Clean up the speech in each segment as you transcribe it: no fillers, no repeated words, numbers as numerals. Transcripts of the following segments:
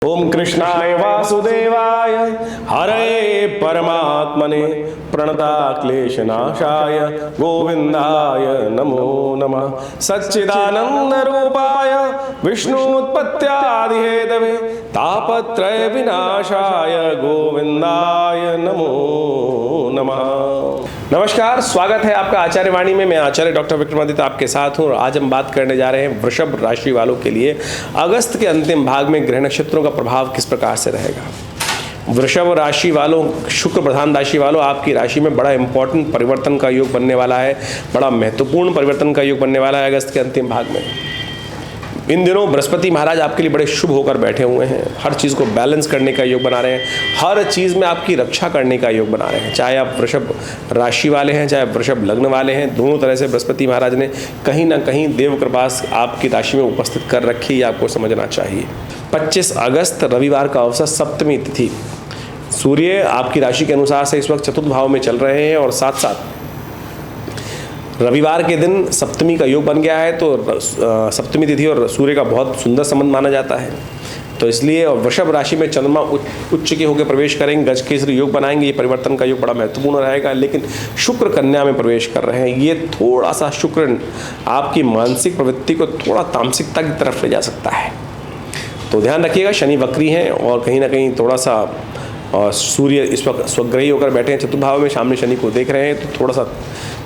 ओम कृष्णाय वासुदेवाय हरे परमात्मने प्रणताक्लेशनाशाय गोविंदाय नमो नमः। सच्चिदानंद रूपाय विष्णुत्पत्त्यादिहेतवे तापत्रय विनाशाय गोविंदाय नमो नमः। नमस्कार, स्वागत है आपका आचार्य वाणी में। मैं आचार्य डॉक्टर विक्रमादित्य आपके साथ हूँ और आज हम बात करने जा रहे हैं वृषभ राशि वालों के लिए अगस्त के अंतिम भाग में ग्रह नक्षत्रों का प्रभाव किस प्रकार से रहेगा। वृषभ राशि वालों, शुक्र प्रधान राशि वालों, आपकी राशि में बड़ा इंपॉर्टेंट परिवर्तन का योग बनने वाला है, बड़ा महत्वपूर्ण परिवर्तन का योग बनने वाला है अगस्त के अंतिम भाग में। इन दिनों बृहस्पति महाराज आपके लिए बड़े शुभ होकर बैठे हुए हैं, हर चीज़ को बैलेंस करने का योग बना रहे हैं, हर चीज़ में आपकी रक्षा करने का योग बना रहे हैं। चाहे आप वृषभ राशि वाले हैं, चाहे वृषभ लग्न वाले हैं, दोनों तरह से बृहस्पति महाराज ने कहीं ना कहीं देव कृपा आपकी राशि में उपस्थित कर रखी है, आपको समझना चाहिए। 25 अगस्त रविवार का अवसर, सप्तमी तिथि। सूर्य आपकी राशि के अनुसार से इस वक्त चतुर्थ भाव में चल रहे हैं और साथ साथ रविवार के दिन सप्तमी का योग बन गया है, तो सप्तमी तिथि और सूर्य का बहुत सुंदर संबंध माना जाता है। तो इसलिए वृषभ राशि में चंद्रमा उच्च के होकर प्रवेश करेंगे, गज केसरी योग बनाएंगे। ये परिवर्तन का योग बड़ा महत्वपूर्ण रहेगा। लेकिन शुक्र कन्या में प्रवेश कर रहे हैं, ये थोड़ा सा शुक्र आपकी मानसिक प्रवृत्ति को थोड़ा तामसिकता की तरफ ले जा सकता है, तो ध्यान रखिएगा। शनि वक्री हैं और कहीं ना कहीं थोड़ा सा सूर्य इस वक्त स्वग्रही होकर बैठे हैं चतुर्भाव में, सामने शनि को देख रहे हैं, तो थोड़ा सा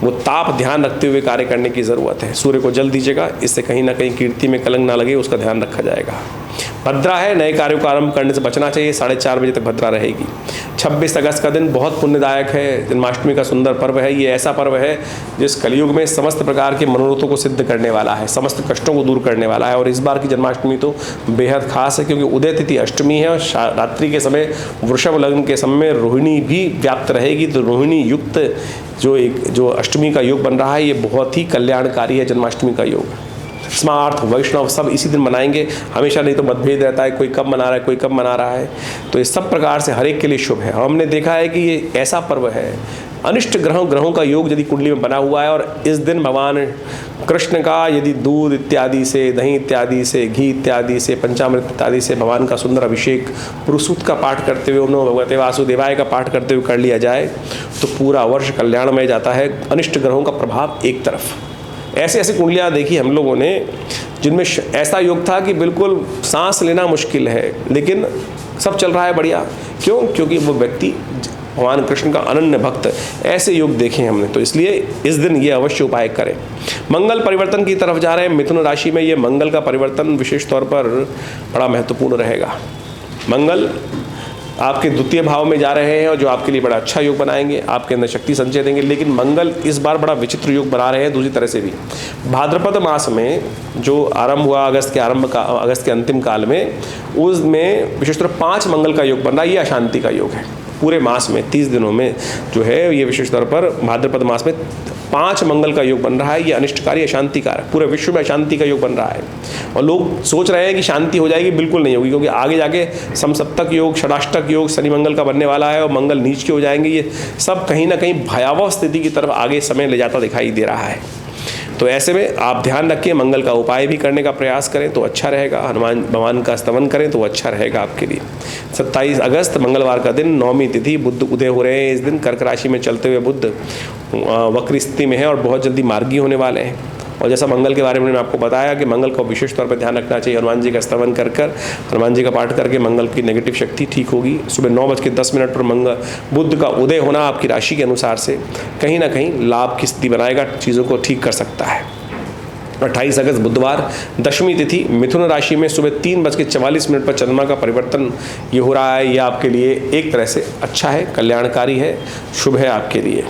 वो ताप ध्यान रखते हुए कार्य करने की ज़रूरत है। सूर्य को जल दीजिएगा, इससे कहीं ना कहीं कीर्ति में कलंक ना लगे, उसका ध्यान रखा जाएगा। भद्रा है, नए कार्यों का आरंभ करने से बचना चाहिए, 4:30 बजे तक भद्रा रहेगी। 26 अगस्त का दिन बहुत पुण्यदायक है, जन्माष्टमी का सुंदर पर्व है। ये ऐसा पर्व है जिस कलयुग में समस्त प्रकार के मनोरथों को सिद्ध करने वाला है, समस्त कष्टों को दूर करने वाला है। और इस बार की जन्माष्टमी तो बेहद खास है, क्योंकि उदय तिथि अष्टमी है और रात्रि के समय वृषभ लग्न के समय रोहिणी भी व्याप्त रहेगी। तो रोहिणी युक्त जो अष्टमी का योग बन रहा है, ये बहुत ही कल्याणकारी है। जन्माष्टमी का योग स्मार्थ वैष्णव सब इसी दिन मनाएंगे, हमेशा नहीं तो मतभेद रहता है, कोई कब मना रहा है, कोई कब मना रहा है। तो इस सब प्रकार से हर एक के लिए शुभ है। हमने देखा है कि ये ऐसा पर्व है, अनिष्ट ग्रहों का योग यदि कुंडली में बना हुआ है और इस दिन भगवान कृष्ण का यदि दूध इत्यादि से, दही इत्यादि से, घी इत्यादि से, पंचामृत इत्यादि से भगवान का सुंदर अभिषेक, पुरुषूत का पाठ करते हुए, ओम नमो भगवते वासुदेवाय का पाठ करते हुए कर लिया जाए तो पूरा वर्ष कल्याणमय जाता है। अनिष्ट ग्रहों का प्रभाव एक तरफ। ऐसे ऐसे कुंडलियाँ देखी हम लोगों ने जिनमें ऐसा योग था कि बिल्कुल सांस लेना मुश्किल है, लेकिन सब चल रहा है बढ़िया। क्यों? क्योंकि वो व्यक्ति भगवान कृष्ण का अनन्य भक्त। ऐसे योग देखे हमने, तो इसलिए इस दिन ये अवश्य उपाय करें। मंगल परिवर्तन की तरफ जा रहे हैं मिथुन राशि में। ये मंगल का परिवर्तन विशेष तौर पर बड़ा महत्वपूर्ण रहेगा। मंगल आपके द्वितीय भाव में जा रहे हैं और जो आपके लिए बड़ा अच्छा योग बनाएंगे, आपके अंदर शक्ति संचय देंगे। लेकिन मंगल इस बार बड़ा विचित्र योग बना रहे हैं दूसरी तरह से भी। भाद्रपद मास में जो आरंभ हुआ अगस्त के अंतिम काल में, उसमें विशेषतः 5 मंगल का योग बन रहा है। ये अशांति का योग है। पूरे मास में 30 दिनों में जो है, ये विशेष तौर पर भाद्रपद मास में 5 मंगल का योग बन रहा है। ये अनिष्टकारी अशांतिकार, पूरे विश्व में अशांति का योग बन रहा है। और लोग सोच रहे हैं कि शांति हो जाएगी, बिल्कुल नहीं होगी, क्योंकि आगे जाके समसप्तक योग, षडाष्टक योग शनि मंगल का बनने वाला है और मंगल नीच के हो जाएंगे। ये सब कहीं ना कहीं भयावह स्थिति की तरफ आगे समय ले जाता दिखाई दे रहा है। तो ऐसे में आप ध्यान रखिए, मंगल का उपाय भी करने का प्रयास करें तो अच्छा रहेगा। हनुमान भगवान का स्तवन करें तो अच्छा रहेगा आपके लिए। 27 अगस्त मंगलवार का दिन, 9वीं तिथि, बुध उदय हो रहे हैं इस दिन। कर्क राशि में चलते हुए बुध वक्र स्थिति में है और बहुत जल्दी मार्गी होने वाले हैं। और जैसा मंगल के बारे में मैंने आपको बताया कि मंगल को विशेष तौर पर ध्यान रखना चाहिए। हनुमान जी का स्तवन कर हनुमान जी का पाठ करके मंगल की नेगेटिव शक्ति ठीक होगी। सुबह 9:10 पर बुध का उदय होना आपकी राशि के अनुसार से कहीं ना कहीं लाभ की स्थिति बनाएगा, चीज़ों को ठीक कर सकता है। 28 अगस्त बुधवार, दशमी तिथि, मिथुन राशि में सुबह 3:44 पर चंद्रमा का परिवर्तन ये हो रहा है। ये आपके लिए एक तरह से अच्छा है, कल्याणकारी है, शुभ है आपके लिए।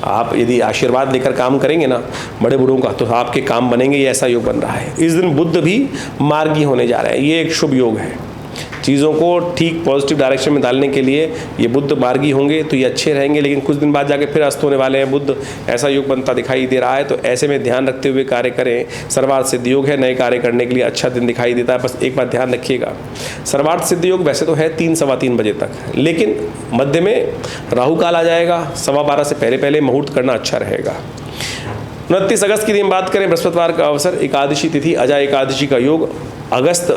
आप यदि आशीर्वाद लेकर काम करेंगे ना बड़े बूढ़ों का, तो आपके काम बनेंगे। ये ऐसा योग बन रहा है। इस दिन बुध भी मार्गी होने जा रहा है। ये एक शुभ योग है। चीज़ों को ठीक पॉजिटिव डायरेक्शन में डालने के लिए ये बुध मार्गी होंगे तो ये अच्छे रहेंगे। लेकिन कुछ दिन बाद जाके फिर अस्त होने वाले हैं बुध, ऐसा योग बनता दिखाई दे रहा है। तो ऐसे में ध्यान रखते हुए कार्य करें। सर्वार्थ सिद्ध योग है, नए कार्य करने के लिए अच्छा दिन दिखाई देता है। बस एक बात ध्यान रखिएगा, सर्वार्थ सिद्ध योग वैसे तो है 3 सवा 3 बजे तक, लेकिन मध्य में राहु काल आ जाएगा। 12:15 से पहले मुहूर्त करना अच्छा रहेगा। 29 अगस्त की दिन बात करें, बृहस्पतिवार का अवसर, एकादशी तिथि, अजा एकादशी का योग। अगस्त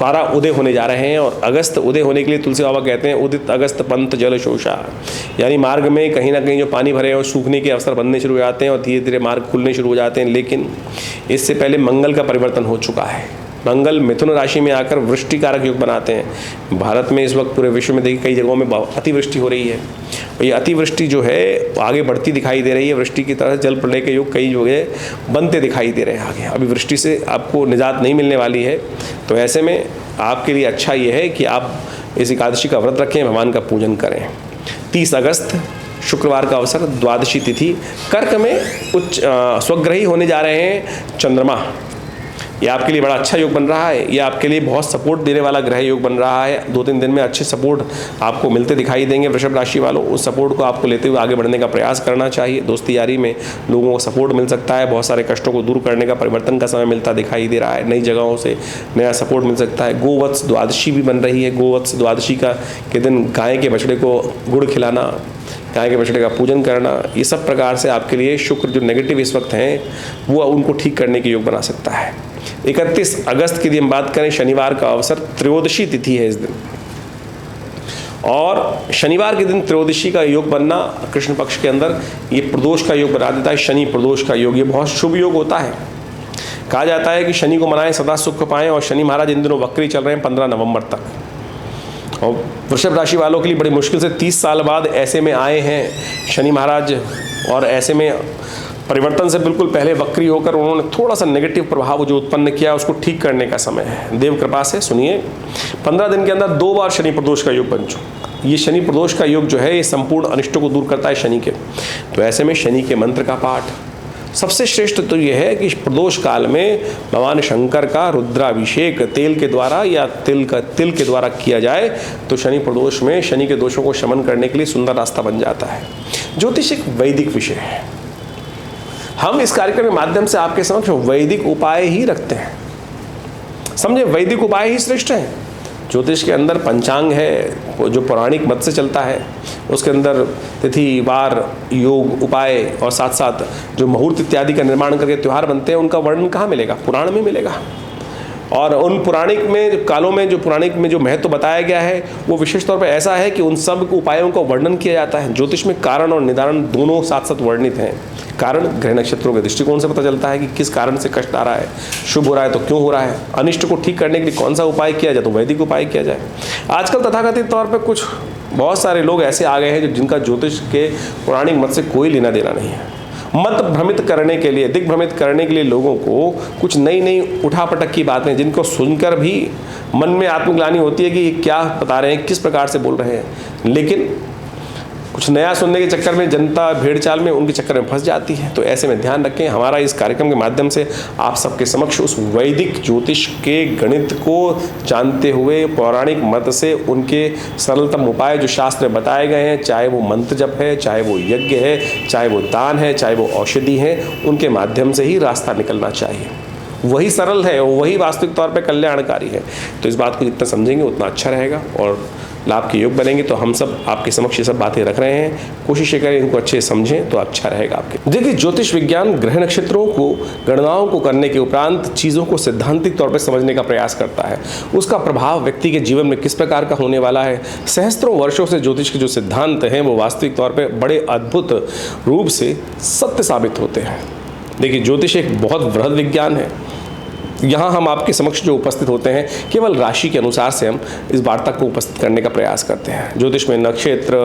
तारा उदय होने जा रहे हैं। और अगस्त उदय होने के लिए तुलसी बाबा कहते हैं उदित अगस्त पंत जल शोषा, यानी मार्ग में कहीं ना कहीं जो पानी भरे हैं और सूखने के अवसर बनने शुरू हो जाते हैं और धीरे धीरे मार्ग खुलने शुरू हो जाते हैं। लेकिन इससे पहले मंगल का परिवर्तन हो चुका है। मंगल मिथुन राशि में आकर वृष्टि कारक योग बनाते हैं। भारत में इस वक्त पूरे विश्व में देखिए कई जगहों में अतिवृष्टि हो रही है। और ये अतिवृष्टि जो है आगे बढ़ती दिखाई दे रही है। वृष्टि की तरह जल प्रलय के योग कई जगह बनते दिखाई दे रहे हैं आगे। अभी वृष्टि से आपको निजात नहीं मिलने वाली है। तो ऐसे में आपके लिए अच्छा ये है कि आप इस एकादशी का व्रत रखें, भगवान का पूजन करें। 30 अगस्त शुक्रवार का अवसर, द्वादशी तिथि, कर्क में उच्च स्वग्रही होने जा रहे हैं चंद्रमा। ये आपके लिए बड़ा अच्छा योग बन रहा है। ये आपके लिए बहुत सपोर्ट देने वाला ग्रह योग बन रहा है। 2-3 दिन में अच्छे सपोर्ट आपको मिलते दिखाई देंगे वृषभ राशि वालों। उस सपोर्ट को आपको लेते हुए आगे बढ़ने का प्रयास करना चाहिए। दोस्ती यारी में लोगों को सपोर्ट मिल सकता है। बहुत सारे कष्टों को दूर करने का परिवर्तन का समय मिलता दिखाई दे रहा है। नई जगहों से नया सपोर्ट मिल सकता है। गोवत्स द्वादशी भी बन रही है। गोवत्स द्वादशी के दिन गाय के बछड़े को गुड़ खिलाना, गाय के बछड़े का पूजन करना, ये सब प्रकार से आपके लिए शुक्र जो नेगेटिव इस वक्त हैं वो उनको ठीक करने के योग बना सकता है। 31 अगस्त की यदि हम बात करें, शनिवार का अवसर, त्रयोदशी तिथि है इस दिन। और शनिवार के दिन त्रयोदशी का योग बनना कृष्ण पक्ष के अंदर ये प्रदोष का योग बना देता है। शनि प्रदोष का योग ये बहुत शुभ योग होता है। कहा जाता है कि शनि को मनाएं सदा सुख पाएं। और शनि महाराज इन दिनों वक्री चल रहे हैं 15 नवंबर तक। और वृषभ राशि वालों के लिए बड़ी मुश्किल से 30 साल बाद ऐसे में आए हैं शनि महाराज। और ऐसे में परिवर्तन से बिल्कुल पहले वक्री होकर उन्होंने थोड़ा सा नेगेटिव प्रभाव जो उत्पन्न किया उसको ठीक करने का समय है। देव कृपा से सुनिए, 15 दिन के अंदर 2 बार शनि प्रदोष का योग बन चुका। ये शनि प्रदोष का योग जो है ये संपूर्ण अनिष्टों को दूर करता है शनि के। तो ऐसे में शनि के मंत्र का पाठ सबसे श्रेष्ठ तो ये है कि प्रदोष काल में भगवान शंकर का रुद्राभिषेक तेल के द्वारा या तिल के द्वारा किया जाए तो शनि प्रदोष में शनि के दोषों को शमन करने के लिए सुंदर रास्ता बन जाता है। ज्योतिष एक वैदिक विषय है। हम इस कार्यक्रम के माध्यम से आपके समक्ष वैदिक उपाय ही रखते हैं। समझे, वैदिक उपाय ही श्रेष्ठ हैं। ज्योतिष के अंदर पंचांग है जो पौराणिक मत से चलता है, उसके अंदर तिथि वार योग उपाय और साथ साथ जो मुहूर्त इत्यादि का निर्माण करके त्यौहार बनते हैं उनका वर्णन कहाँ मिलेगा? पुराण में मिलेगा। और उन पुराणिक में कालों में जो पुराणिक में जो महत्व बताया गया है वो विशेष तौर पर ऐसा है कि उन सब उपायों का वर्णन किया जाता है। ज्योतिष में कारण और निदान दोनों साथ साथ वर्णित हैं। कारण ग्रह नक्षत्रों के दृष्टिकोण से पता चलता है कि किस कारण से कष्ट आ रहा है, शुभ हो रहा है तो क्यों हो रहा है, अनिष्ट को ठीक करने के लिए कौन सा उपाय किया जाए तो वैदिक उपाय किया जाए। आजकल तथाकथित तौर पर कुछ बहुत सारे लोग ऐसे आ गए हैं जिनका ज्योतिष के पौराणिक मत से कोई लेना देना नहीं है। मत भ्रमित करने के लिए, दिग्भ्रमित करने के लिए लोगों को कुछ नई नई उठापटक की बातें जिनको सुनकर भी मन में आत्मग्लानि होती है कि ये क्या बता रहे हैं, किस प्रकार से बोल रहे हैं। लेकिन कुछ नया सुनने के चक्कर में जनता भेड़ चाल में उनके चक्कर में फंस जाती है। तो ऐसे में ध्यान रखें, हमारा इस कार्यक्रम के माध्यम से आप सबके समक्ष उस वैदिक ज्योतिष के गणित को जानते हुए पौराणिक मत से उनके सरलतम उपाय जो शास्त्र में बताए गए हैं, चाहे वो मंत्र जप है, चाहे वो यज्ञ है, चाहे वो दान है, चाहे वो औषधि है, उनके माध्यम से ही रास्ता निकलना चाहिए। वही सरल है, वही वास्तविक तौर पे कल्याणकारी है। तो इस बात को जितना समझेंगे उतना अच्छा रहेगा और लाभ के योग बनेंगे। तो हम सब आपके समक्ष ये सब बातें रख रहे हैं, कोशिश करें इनको अच्छे समझें तो अच्छा रहेगा आपके। देखिए, ज्योतिष विज्ञान ग्रह नक्षत्रों को गणनाओं को करने के उपरांत चीज़ों को सैद्धांतिक तौर पर समझने का प्रयास करता है। उसका प्रभाव व्यक्ति के जीवन में किस प्रकार का होने वाला है। सहस्त्रों वर्षों से ज्योतिष के जो सिद्धांत हैं वो वास्तविक तौर पर बड़े अद्भुत रूप से सत्य साबित होते हैं। देखिए, ज्योतिष एक बहुत वृहद विज्ञान है। यहाँ हम आपके समक्ष जो उपस्थित होते हैं केवल राशि के अनुसार से हम इस वार्ता को उपस्थित करने का प्रयास करते हैं। ज्योतिष में नक्षत्र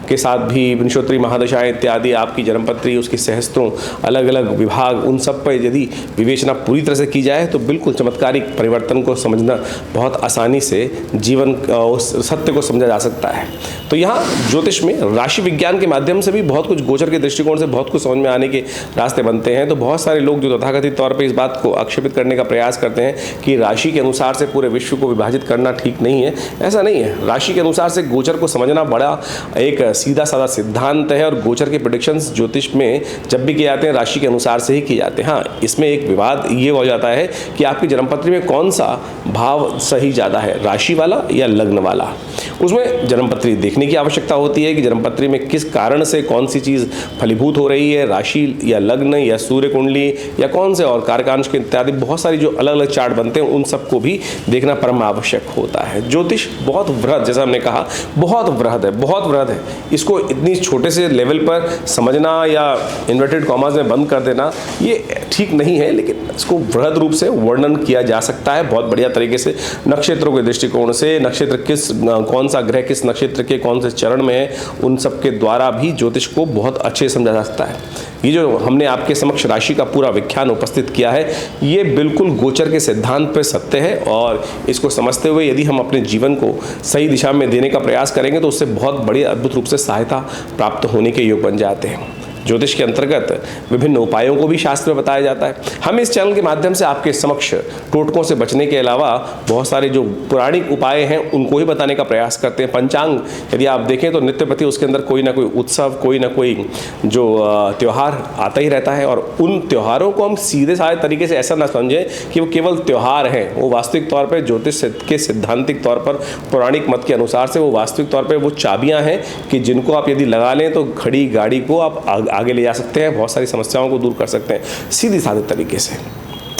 के साथ भी विंशोत्तरी महादशाएं इत्यादि, आपकी जन्मपत्री, उसकी सहस्त्रों अलग अलग विभाग, उन सब पर यदि विवेचना पूरी तरह से की जाए तो बिल्कुल चमत्कारिक परिवर्तन को समझना बहुत आसानी से जीवन उस सत्य को समझा जा सकता है। तो यहाँ ज्योतिष में राशि विज्ञान के माध्यम से भी बहुत कुछ गोचर के दृष्टिकोण से बहुत कुछ समझ में आने के रास्ते बनते हैं। तो बहुत सारे लोग जो तथाकथित तौर पर इस बात को आक्षेपित करने का प्रयास करते हैं कि राशि के अनुसार से पूरे विश्व को विभाजित करना ठीक नहीं है। ऐसा नहीं है। राशि के अनुसार से गोचर को समझना बड़ा एक सीधा साधा सिद्धांत है और गोचर के प्रेडिक्शंस ज्योतिष में जब भी किए जाते हैं राशि के अनुसार से ही किए जाते हैं। हाँ, इसमें एक विवाद ये हो जाता है कि आपकी जन्मपत्री में कौन सा भाव सही ज़्यादा है, राशि वाला या लग्न वाला। उसमें जन्मपत्री देखने की आवश्यकता होती है कि जन्मपत्री में किस कारण से कौन सी चीज़ फलीभूत हो रही है, राशि या लग्न या सूर्य कुंडली या कौन से और कारकांश के इत्यादि बहुत सारी जो अलग अलग चार्ट बनते हैं उन सबको भी देखना परम आवश्यक होता है। ज्योतिष बहुत वृहद, जैसा हमने कहा, बहुत वृहद है, बहुत वृहद है। इसको इतनी छोटे से लेवल पर समझना या इन्वर्टेड कॉमास में बंद कर देना ये ठीक नहीं है, लेकिन इसको वृहद रूप से वर्णन किया जा सकता है बहुत बढ़िया तरीके से। नक्षत्रों के दृष्टिकोण से, नक्षत्र कौन सा ग्रह किस नक्षत्र के कौन से चरण में है, उन सब के द्वारा भी ज्योतिष को बहुत अच्छे से समझा जा सकता है। ये जो हमने आपके समक्ष राशि का पूरा व्याख्यान उपस्थित किया है, ये बिल्कुल गोचर के सिद्धांत पर सत्य है, और इसको समझते हुए यदि हम अपने जीवन को सही दिशा में देने का प्रयास करेंगे तो उससे बहुत बड़ी अद्भुत रूप से सहायता प्राप्त होने के योग बन जाते हैं। ज्योतिष के अंतर्गत विभिन्न उपायों को भी शास्त्र में बताया जाता है। हम इस चैनल के माध्यम से आपके समक्ष टोटकों से बचने के अलावा बहुत सारे जो पौराणिक उपाय हैं उनको ही बताने का प्रयास करते हैं। पंचांग यदि आप देखें तो नित्य प्रति उसके अंदर कोई ना कोई उत्सव, कोई ना कोई जो त्यौहार आता ही रहता है, और उन त्योहारों को हम सीधे साधे तरीके से ऐसा ना समझें कि वो केवल त्यौहार हैं। वो वास्तविक तौर पर ज्योतिष के सिद्धांतिक तौर पर पौराणिक मत के अनुसार से वो वास्तविक तौर पर वो चाबियाँ हैं कि जिनको आप यदि लगा लें तो घड़ी गाड़ी को आप आगे ले जा सकते हैं, बहुत सारी समस्याओं को दूर कर सकते हैं सीधी साधे तरीके से।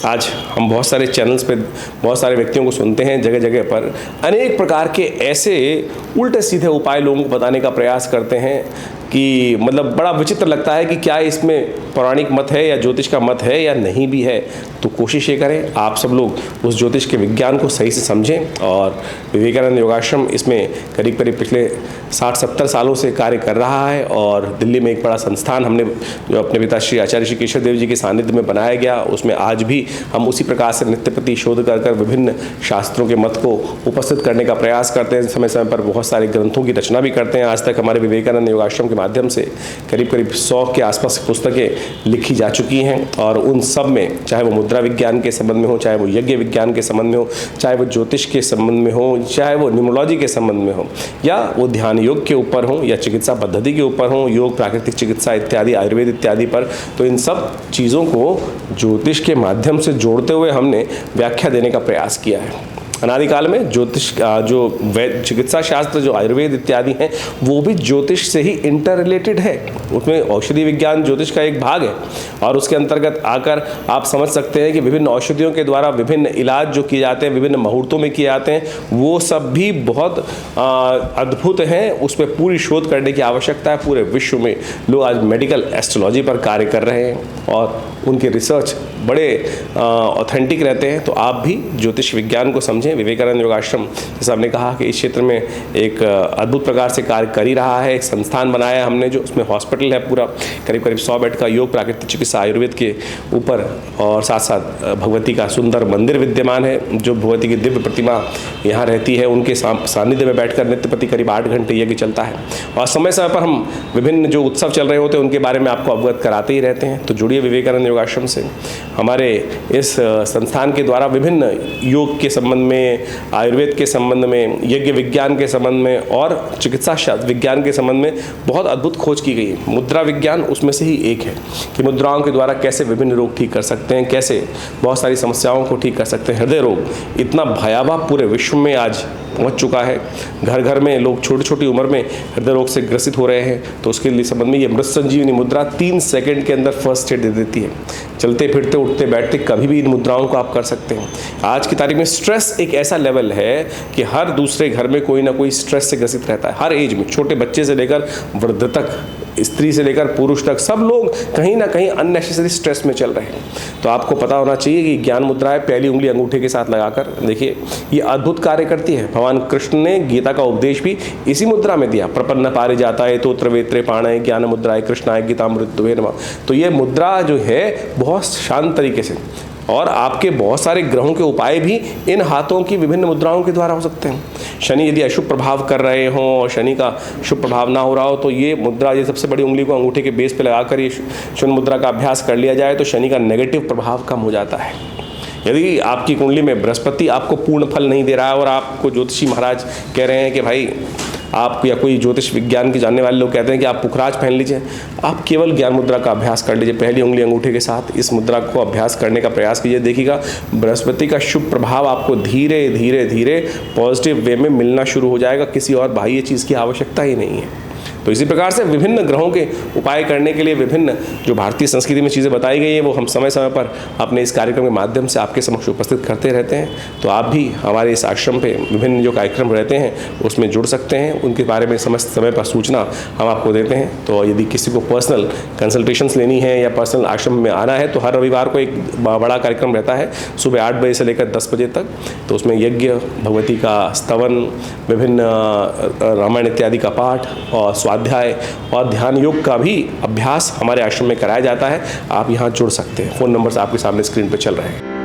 आज हम बहुत सारे चैनल्स पे बहुत सारे व्यक्तियों को सुनते हैं, जगह जगह पर अनेक प्रकार के ऐसे उल्टे सीधे उपाय लोगों को बताने का प्रयास करते हैं कि मतलब बड़ा विचित्र लगता है कि क्या इसमें पौराणिक मत है या ज्योतिष का मत है या नहीं भी है। तो कोशिश ये करें आप सब लोग उस ज्योतिष के विज्ञान को सही से समझें, और विवेकानंद योगाश्रम इसमें करीब करीब पिछले 60-70 सालों से कार्य कर रहा है, और दिल्ली में एक बड़ा संस्थान हमने जो अपने पिता श्री आचार्य श्री केशव देव जी के सानिध्य में बनाया गया, उसमें आज भी हम उसी प्रकार से नित्य प्रति शोध कर विभिन्न शास्त्रों के मत को उपस्थित करने का प्रयास करते हैं। समय समय पर बहुत सारे ग्रंथों की रचना भी करते हैं। आज तक हमारे विवेकानंद योगाश्रम के माध्यम से करीब करीब 100 के आसपास पुस्तकें लिखी जा चुकी हैं, और उन सब में चाहे वो मुद्रा विज्ञान के संबंध में हो, चाहे वो यज्ञ विज्ञान के संबंध में हो, चाहे वो ज्योतिष के संबंध में हो, चाहे वो न्यूमरोलॉजी के संबंध में हो, या वो ध्यान योग के ऊपर हो, या चिकित्सा पद्धति के ऊपर हो, योग प्राकृतिक चिकित्सा इत्यादि, आयुर्वेद इत्यादि पर, तो इन सब चीज़ों को ज्योतिष के माध्यम से जोड़ते हुए हमने व्याख्या देने का प्रयास किया है। अनादिकाल में ज्योतिष जो चिकित्सा शास्त्र जो आयुर्वेद इत्यादि हैं वो भी ज्योतिष से ही इंटर रिलेटेड है। उसमें औषधि विज्ञान ज्योतिष का एक भाग है, और उसके अंतर्गत आकर आप समझ सकते हैं कि विभिन्न औषधियों के द्वारा विभिन्न इलाज जो किए जाते हैं, विभिन्न मुहूर्तों में किए जाते हैं, वो सब भी बहुत अद्भुत हैं। उस पर पूरी शोध करने की आवश्यकता है। पूरे विश्व में लोग आज मेडिकल एस्ट्रोलॉजी पर कार्य कर रहे हैं, और उनके रिसर्च बड़े ऑथेंटिक रहते हैं। तो आप भी ज्योतिष विज्ञान को समझें। विवेकानंद योगाश्रम जैसा हमने कहा कि इस क्षेत्र में एक अद्भुत प्रकार से कार्य कर ही रहा है। एक संस्थान बनाया हमने जो उसमें हॉस्पिटल है पूरा, करीब करीब 100 बेड का, योग प्राकृतिक चिकित्सा आयुर्वेद के ऊपर, और साथ साथ भगवती का सुंदर मंदिर विद्यमान है। जो भगवती की दिव्य प्रतिमा यहाँ रहती है, उनके सानिध्य में बैठकर नित्य प्रति करीब 8 घंटे यज्ञ चलता है, और समय समय पर हम विभिन्न जो उत्सव चल रहे होते हैं उनके बारे में आपको अवगत कराते ही रहते हैं। तो जुड़िए विवेकानंद योगाश्रम से। हमारे इस संस्थान के द्वारा विभिन्न योग के संबंध में, आयुर्वेद के संबंध में, यज्ञ विज्ञान के संबंध में, और चिकित्सा शास्त्र विज्ञान के संबंध में बहुत अद्भुत खोज की गई है। मुद्रा विज्ञान उसमें से ही एक है कि मुद्राओं के द्वारा कैसे विभिन्न रोग ठीक कर सकते हैं, कैसे बहुत सारी समस्याओं को ठीक कर सकते हैं। हृदय रोग इतना भयावह पूरे विश्व में आज पहुंच चुका है, घर घर में लोग छोटी छोटी उम्र में हृदय रोग से ग्रसित हो रहे हैं। तो उसके लिए संबंध में ये मृत संजीवनी मुद्रा 3 सेकंड के अंदर फर्स्ट एड दे देती है। चलते फिरते उठते बैठते कभी भी इन मुद्राओं को आप कर सकते हैं। आज की तारीख में स्ट्रेस एक ऐसा लेवल है कि हर दूसरे घर में कोई ना कोई स्ट्रेस से ग्रसित रहता है। हर एज में, छोटे बच्चे से लेकर वृद्ध तक, स्त्री से लेकर पुरुष तक, सब लोग कहीं ना कहीं अननेसेसरी स्ट्रेस में चल रहे हैं। तो आपको पता होना चाहिए कि ज्ञान मुद्रा है, पहली उंगली अंगूठे के साथ लगाकर देखिए, ये अद्भुत कार्य करती है। भगवान कृष्ण ने गीता का उपदेश भी इसी मुद्रा में दिया। प्रपन्न पारिजाताय तोत्र वेत्रे पाणय ज्ञान मुद्राय कृष्णाय गीतामृतवे नमः। तो ये मुद्रा जो है बहुत शांत तरीके से, और आपके बहुत सारे ग्रहों के उपाय भी इन हाथों की विभिन्न मुद्राओं के द्वारा हो सकते हैं। शनि यदि अशुभ प्रभाव कर रहे हों और शनि का शुभ प्रभाव ना हो रहा हो, तो ये मुद्रा, ये सबसे बड़ी उंगली को अंगूठे के बेस पे लगाकर ये शून्य मुद्रा का अभ्यास कर लिया जाए तो शनि का नेगेटिव प्रभाव कम हो जाता है। यदि आपकी कुंडली में बृहस्पति आपको पूर्ण फल नहीं दे रहा है और आपको ज्योतिषी महाराज कह रहे हैं कि भाई आप या कोई ज्योतिष विज्ञान के जानने वाले लोग कहते हैं कि आप पुखराज पहन लीजिए, आप केवल ज्ञान मुद्रा का अभ्यास कर लीजिए। पहली उंगली अंगूठे के साथ इस मुद्रा को अभ्यास करने का प्रयास कीजिए। देखिएगा बृहस्पति का शुभ प्रभाव आपको धीरे धीरे धीरे पॉजिटिव वे में मिलना शुरू हो जाएगा। किसी और बाह्य चीज़ की आवश्यकता ही नहीं है। तो इसी प्रकार से विभिन्न ग्रहों के उपाय करने के लिए विभिन्न जो भारतीय संस्कृति में चीज़ें बताई गई हैं वो हम समय समय पर अपने इस कार्यक्रम के माध्यम से आपके समक्ष उपस्थित करते रहते हैं। तो आप भी हमारे इस आश्रम पे विभिन्न जो कार्यक्रम रहते हैं उसमें जुड़ सकते हैं। उनके बारे में समय पर सूचना हम आपको देते हैं। तो यदि किसी को पर्सनल कंसल्टेशंस लेनी है या पर्सनल आश्रम में आना है तो हर रविवार को एक बड़ा कार्यक्रम रहता है सुबह 8 बजे से लेकर 10 बजे तक। तो उसमें यज्ञ, भगवती का स्तवन, विभिन्न रामायण इत्यादि का पाठ और स्वाध्याय और ध्यान योग का भी अभ्यास हमारे आश्रम में कराया जाता है। आप यहाँ जुड़ सकते हैं। फ़ोन नंबर्स आपके सामने स्क्रीन पर चल रहे हैं।